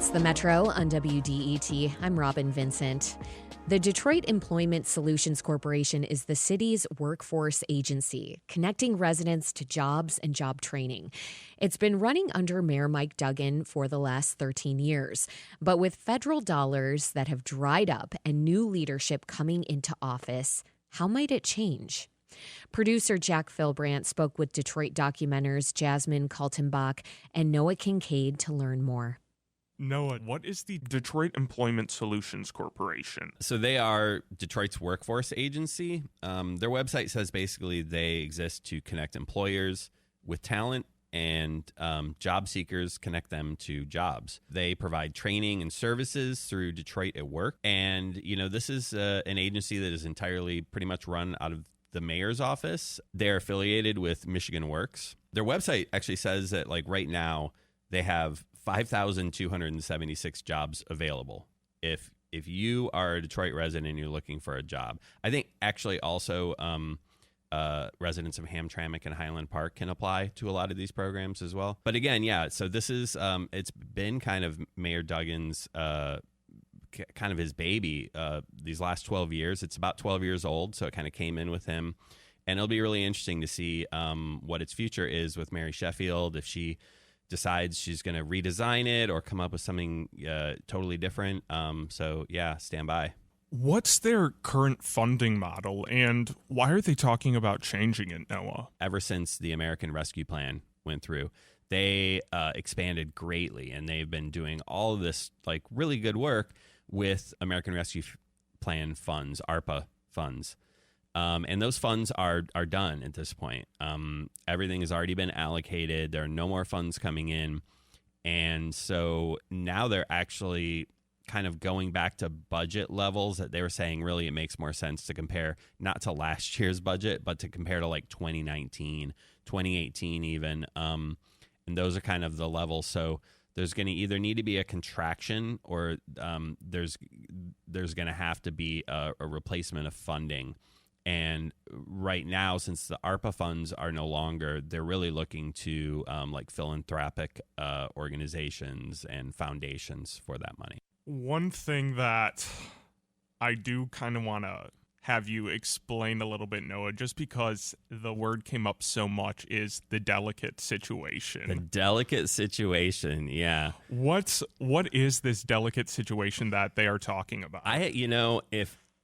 It's the Metro on WDET. I'm Robin Vincent. The Detroit Employment Solutions Corporation is the city's workforce agency, connecting residents to jobs and job training. It's been running under Mayor Mike Duggan for the last 13 years. But with federal dollars that have dried up and new leadership coming into office, how might it change? Producer Jack Philbrandt spoke with Detroit Documenters Jasmine Kaltenbach and Noah Kincaid to learn more. Noah, what is the Detroit Employment Solutions Corporation? So they are Detroit's workforce agency. Their website says basically they exist to connect employers with talent and job seekers, connect them to jobs. They provide training and services through Detroit at Work. And, you know, this is an agency that is entirely pretty much run out of the mayor's office. They're affiliated with Michigan Works. Their website actually says that, like, right now they have 5,276 jobs available. If you are a Detroit resident and you're looking for a job, I think actually also residents of Hamtramck and Highland Park can apply to a lot of these programs as well. But again, yeah, so this is it's been kind of Mayor Duggan's kind of his baby these last 12 years. It's about 12 years old, so it kind of came in with him. And it'll be really interesting to see what its future is with Mary Sheffield, if she decides she's going to redesign it or come up with something totally different. So, yeah, stand by. What's their current funding model, and why are they talking about changing it, Noah? Ever since the American Rescue Plan went through, they expanded greatly, and they've been doing all of this like really good work with American Rescue Plan funds, ARPA funds. And those funds are done at this point. Everything has already been allocated. There are no more funds coming in. And so now they're actually kind of going back to budget levels that they were saying really it makes more sense to compare not to last year's budget, but to compare to like 2019, 2018 even. And those are kind of the levels. So there's going to either need to be a contraction or there's going to have to be a replacement of funding. And right now, since the ARPA funds are no longer, they're really looking to like philanthropic organizations and foundations for that money. One thing that I do kind of want to have you explain a little bit, Noah, just because the word came up so much, is the delicate situation. The delicate situation, yeah. What is this delicate situation that they are talking about?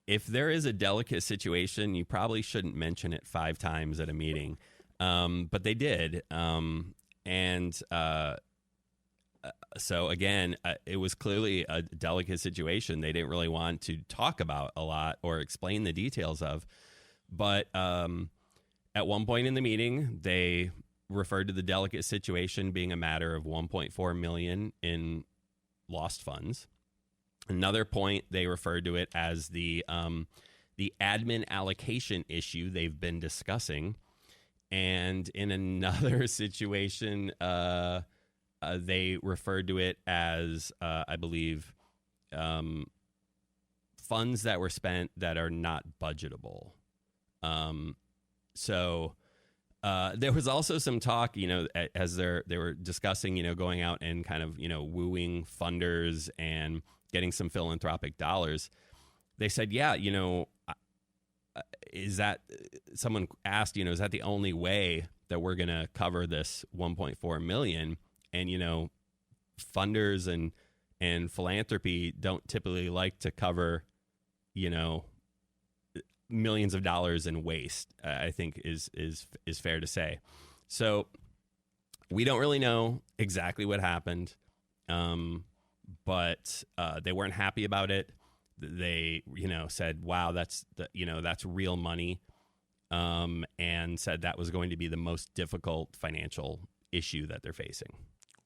If there is a delicate situation, you probably shouldn't mention it 5 times at a meeting. But they did. So again, it was clearly a delicate situation they didn't really want to talk about a lot or explain the details of. But at one point in the meeting, they referred to the delicate situation being a matter of $1.4 million in lost funds. Another point, they referred to it as the admin allocation issue they've been discussing. And in another situation, they referred to it as, I believe, funds that were spent that are not budgetable. So there was also some talk, as they were discussing, going out and kind of, wooing funders and getting some philanthropic dollars. They said, yeah, is that, someone asked, is that the only way that we're going to cover this $1.4 million? And, funders and philanthropy don't typically like to cover, millions of dollars in waste, I think is fair to say. So we don't really know exactly what happened. But they weren't happy about it. They, said, wow, that's real money, and said that was going to be the most difficult financial issue that they're facing.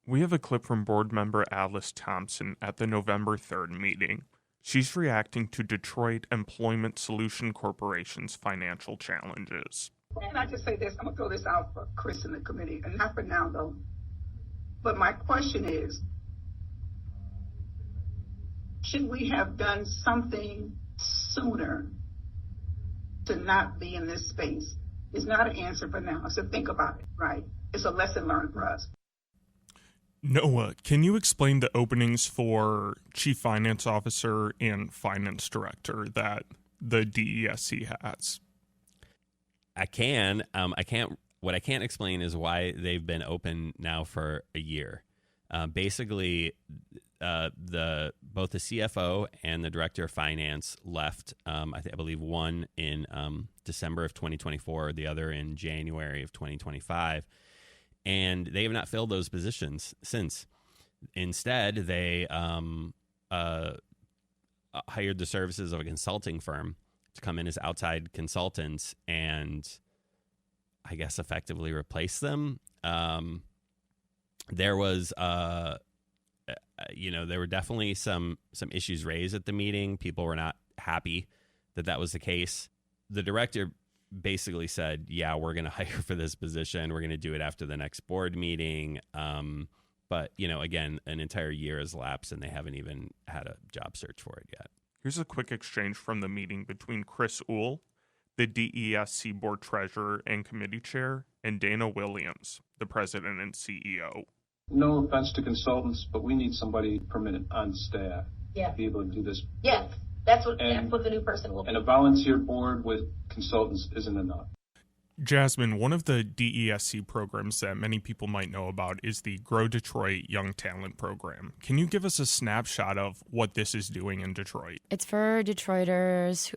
We have a clip from board member Alice Thompson at the November 3rd meeting. She's reacting to Detroit Employment Solution Corporation's financial challenges. And I just say this, I'm going to throw this out for Chris and the committee, and not for now, though. But my question is, should we have done something sooner to not be in this space? It's not an answer for now. So think about it, right? It's a lesson learned for us. Noah, can you explain the openings for Chief Finance Officer and Finance Director that the DESC has? I can. I can't. What I can't explain is why they've been open now for a year. Basically, both the CFO and the Director of Finance left. I believe one in December of 2024, the other in January of 2025, and they have not filled those positions since. Instead, they hired the services of a consulting firm to come in as outside consultants and, I guess, effectively replace them. There was, there were definitely some issues raised at the meeting. People were not happy that was the case. The director basically said, yeah, we're going to hire for this position. We're going to do it after the next board meeting. But, again, an entire year has lapsed and they haven't even had a job search for it yet. Here's a quick exchange from the meeting between Chris Uhl, the DESC Board Treasurer and Committee Chair, and Dana Williams, the President and CEO. No offense to consultants, but we need somebody permanent on staff to be able to do this. Yes, that's what the new person will be. And a volunteer board with consultants isn't enough. Jasmine, one of the DESC programs that many people might know about is the Grow Detroit Young Talent Program. Can you give us a snapshot of what this is doing in Detroit? It's for Detroiters,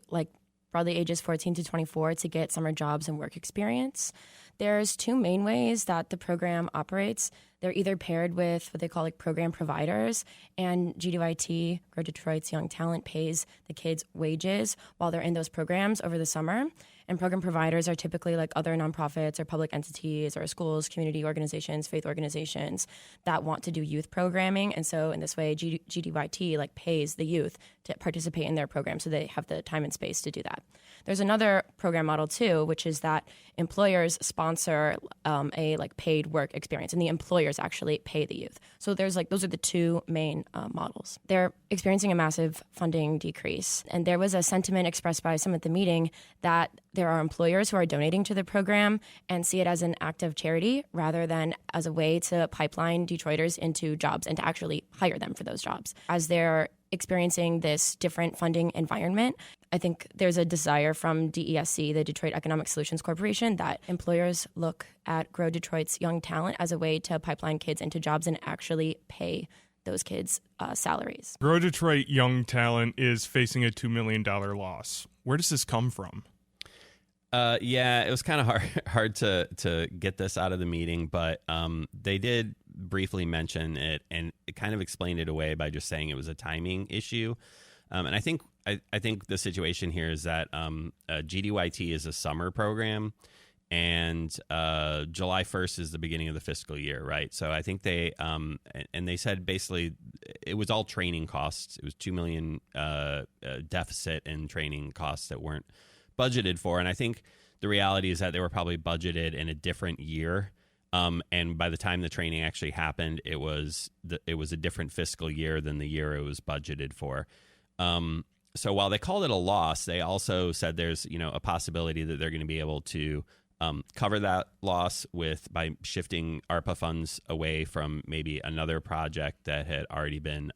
broadly ages 14 to 24, to get summer jobs and work experience. There's two main ways that the program operates. They're either paired with what they call program providers, and GDYT, Grow Detroit's Young Talent, pays the kids wages while they're in those programs over the summer. And program providers are typically other nonprofits or public entities or schools, community organizations, faith organizations that want to do youth programming. And so in this way, GDYT pays the youth to participate in their program, so they have the time and space to do that. There's another program model too, which is that employers sponsor a paid work experience, and the employers actually pay the youth. So there's those are the two main models. They're experiencing a massive funding decrease, and there was a sentiment expressed by some at the meeting that there are employers who are donating to the program and see it as an act of charity rather than as a way to pipeline Detroiters into jobs and to actually hire them for those jobs. As they're experiencing this different funding environment, I think there's a desire from DESC, the Detroit Economic Solutions Corporation, that employers look at Grow Detroit's Young Talent as a way to pipeline kids into jobs and actually pay those kids salaries. Grow Detroit Young Talent is facing a $2 million loss. Where does this come from? It was kind of hard to get this out of the meeting, but they did briefly mention it, and it kind of explained it away by just saying it was a timing issue. And I think the situation here is that GDYT is a summer program, and July 1st is the beginning of the fiscal year, right? So I think they said basically it was all training costs. It was $2 million deficit in training costs that weren't budgeted for, and I think the reality is that they were probably budgeted in a different year, and by the time the training actually happened, it was a different fiscal year than the year it was budgeted for. So while they called it a loss, they also said there's a possibility that they're going to be able to cover that loss by shifting ARPA funds away from maybe another project that had already been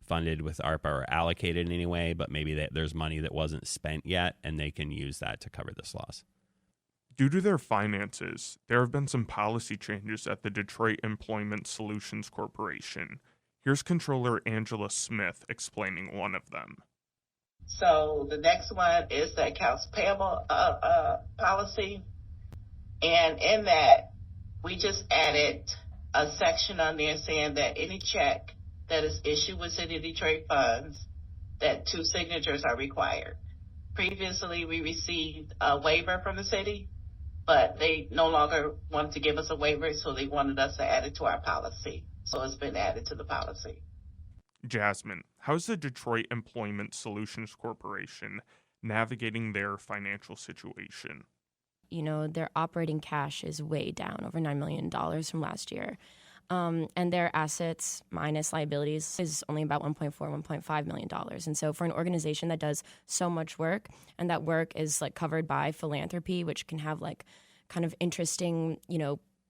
funded with ARPA or allocated anyway, but maybe there's money that wasn't spent yet, and they can use that to cover this loss. Due to their finances, there have been some policy changes at the Detroit Employment Solutions Corporation. Here's Controller Angela Smith explaining one of them. So the next one is the accounts payable policy. And in that, we just added a section on there saying that any check that is issued with City of Detroit funds, that 2 signatures are required. Previously, we received a waiver from the city, but they no longer wanted to give us a waiver, so they wanted us to add it to our policy. So it's been added to the policy. Jasmine, how's the Detroit Employment Solutions Corporation navigating their financial situation? Their operating cash is way down, over $9 million from last year. And their assets minus liabilities is only about $1.5 million. And so for an organization that does so much work, and that work is covered by philanthropy, which can have kind of interesting,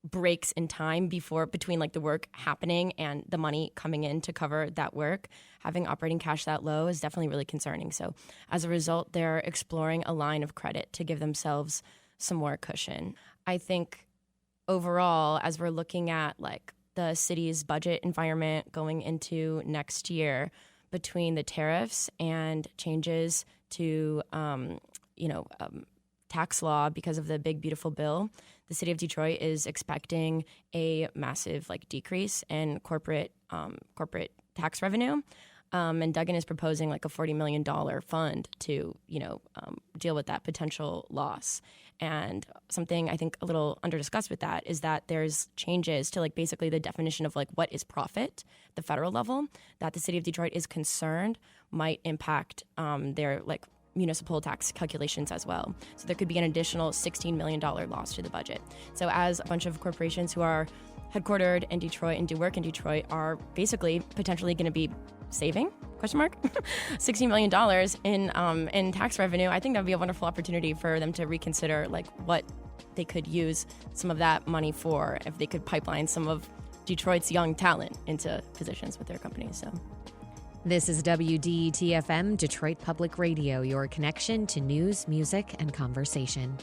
breaks in time between like the work happening and the money coming in to cover that work. Having operating cash that low is definitely really concerning. So as a result, they're exploring a line of credit to give themselves some more cushion. I think overall, as we're looking at like the city's budget environment going into next year, between the tariffs and changes to tax law because of the Big Beautiful Bill, the city of Detroit is expecting a massive like decrease in corporate tax revenue. And Duggan is proposing like a $40 million fund to, deal with that potential loss. And something I think a little under-discussed with that is that there's changes to like basically the definition of like what is profit at the federal level that the city of Detroit is concerned might impact their like municipal tax calculations as well. So there could be an additional $16 million loss to the budget. So as a bunch of corporations who are headquartered in Detroit and do work in Detroit are basically potentially going to be saving, $16 million in tax revenue, I think that would be a wonderful opportunity for them to reconsider like what they could use some of that money for if they could pipeline some of Detroit's young talent into positions with their companies. So. This is WDET-FM, Detroit Public Radio, your connection to news, music, and conversation.